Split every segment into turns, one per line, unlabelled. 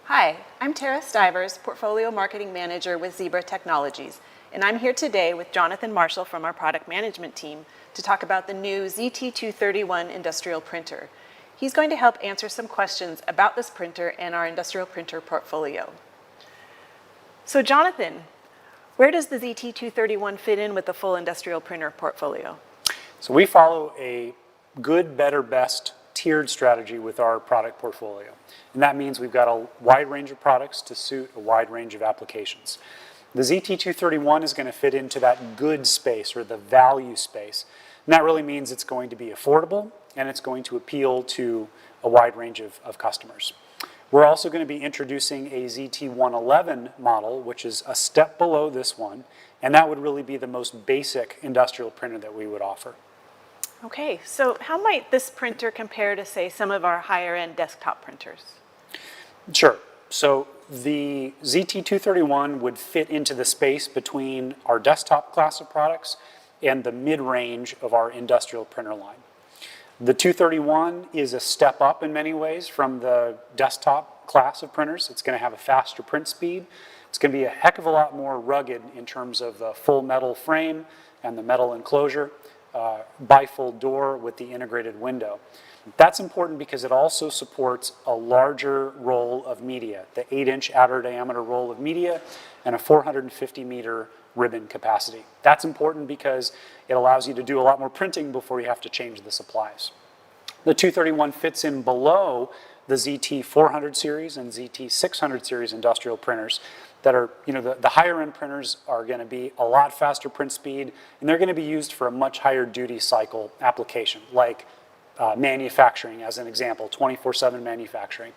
Hi, I'm Tara Stivers, Portfolio Marketing Manager with Zebra Technologies, and I'm here today with Jonathan Marshall from our product management team to talk about the new ZT231 industrial printer. He's going to help answer some questions about this printer and our industrial printer portfolio. So Jonathan, where does the ZT231 fit in with the full industrial printer portfolio?
So we follow a good, better, best tiered strategy with our product portfolio. And that means we've got a wide range of products to suit a wide range of applications. The ZT231 is going to fit into that good space or the value space. And that really means it's going to be affordable and it's going to appeal to a wide range of customers. We're also going to be introducing a ZT111 model, which is a step below this one, and that would really be the most basic industrial printer that we would offer.
Okay, so how might this printer compare to, say, some of our higher-end desktop printers?
Sure. So the ZT231 would fit into the space between our desktop class of products and the mid-range of our industrial printer line. The 231 is a step up in many ways from the desktop class of printers. It's going to have a faster print speed. It's going to be a heck of a lot more rugged in terms of the full metal frame and the metal enclosure, bifold door with the integrated window. That's important because it also supports a larger roll of media, the 8-inch outer diameter roll of media and a 450-meter ribbon capacity. That's important because it allows you to do a lot more printing before you have to change the supplies. The 231 fits in below the ZT400 series and ZT600 series industrial printers that are, the higher end printers are going to be a lot faster print speed, and they're going to be used for a much higher duty cycle application, like manufacturing as an example, 24/7 manufacturing.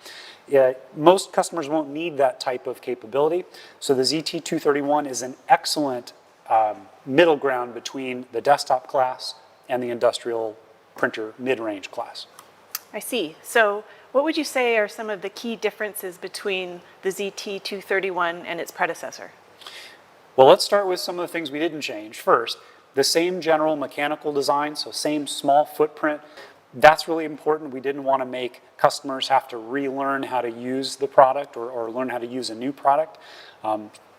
Most customers won't need that type of capability, so the ZT231 is an excellent middle ground between the desktop class and the industrial printer mid-range class.
I see. So what would you say are some of the key differences between the ZT231 and its predecessor?
Well, let's start with some of the things we didn't change. First, the same general mechanical design, so same small footprint. That's really important. We didn't want to make customers have to relearn how to use the product or learn how to use a new product.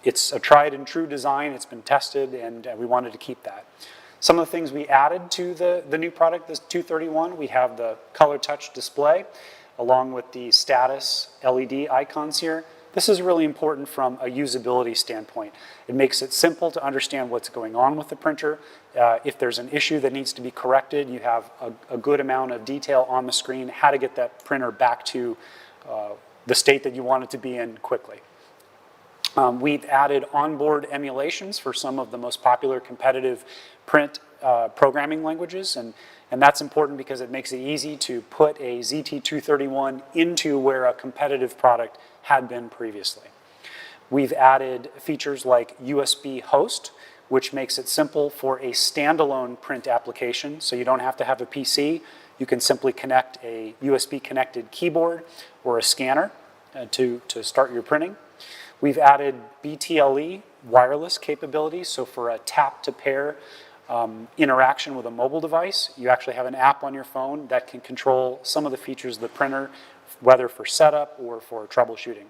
It's a tried and true design. It's been tested, and we wanted to keep that. Some of the things we added to the new product, this 231, we have the color touch display along with the status LED icons here. This is really important from a usability standpoint. It makes it simple to understand what's going on with the printer. If there's an issue that needs to be corrected, you have a good amount of detail on the screen, how to get that printer back to the state that you want it to be in quickly. We've added onboard emulations for some of the most popular competitive print programming languages, and that's important because it makes it easy to put a ZT231 into where a competitive product had been previously. We've added features like USB host, which makes it simple for a standalone print application, so you don't have to have a PC. You can simply connect a USB connected keyboard or a scanner to start your printing. We've added BTLE wireless capabilities, so for a tap to pair interaction with a mobile device, you actually have an app on your phone that can control some of the features of the printer, whether for setup or for troubleshooting.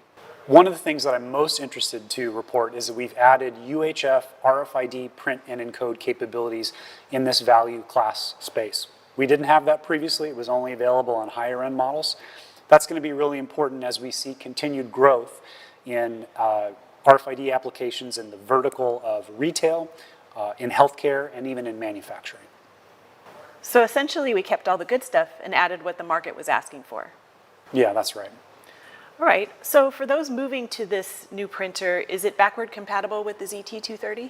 One of the things that I'm most interested to report is that we've added UHF RFID print and encode capabilities in this value class space. We didn't have that previously. It was only available on higher end models. That's going to be really important as we see continued growth in RFID applications in the vertical of retail, in healthcare, and even in manufacturing.
So essentially we kept all the good stuff and added what the market was asking for.
Yeah, that's right.
All right, so for those moving to this new printer, is it backward compatible with the ZT230?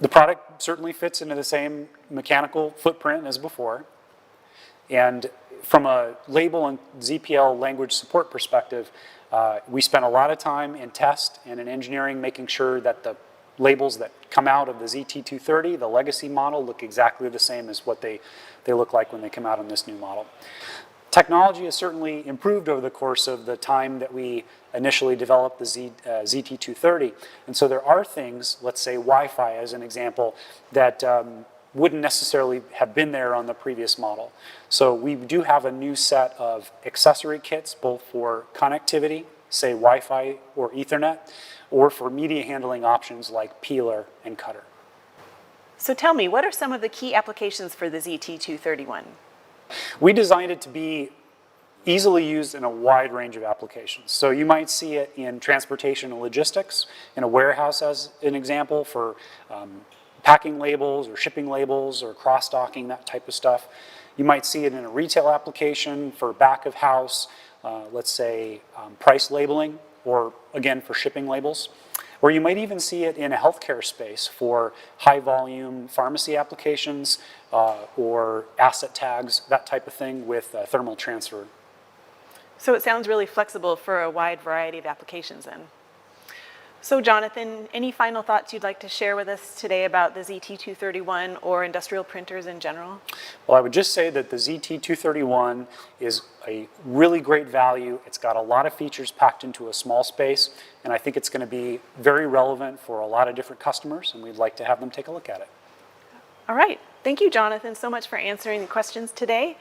The product certainly fits into the same mechanical footprint as before. And from a label and ZPL language support perspective, we spent a lot of time in test and in engineering making sure that the labels that come out of the ZT230, the legacy model, look exactly the same as what they look like when they come out on this new model. Technology has certainly improved over the course of the time that we initially developed the ZT230. And so there are things, let's say Wi-Fi as an example, that wouldn't necessarily have been there on the previous model. So we do have a new set of accessory kits, both for connectivity say Wi-Fi or Ethernet, or for media handling options like peeler and cutter.
So tell me, what are some of the key applications for the ZT231?
We designed it to be easily used in a wide range of applications. So you might see it in transportation and logistics, in a warehouse as an example for packing labels or shipping labels or cross-docking, that type of stuff. You might see it in a retail application for back of house, let's say price labeling, or again for shipping labels. Or you might even see it in a healthcare space for high volume pharmacy applications or asset tags, that type of thing with thermal transfer.
So it sounds really flexible for a wide variety of applications then. So Jonathan, any final thoughts you'd like to share with us today about the ZT231 or industrial printers in general?
Well, I would just say that the ZT231 is a really great value. It's got a lot of features packed into a small space, and I think it's going to be very relevant for a lot of different customers, and we'd like to have them take a look at it.
All right. Thank you, Jonathan, so much for answering the questions today.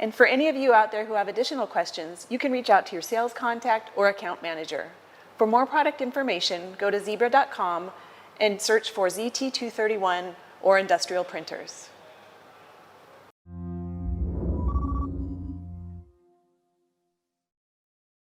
And for any of you out there who have additional questions, you can reach out to your sales contact or account manager. For more product information, go to zebra.com and search for ZT231 or industrial printers.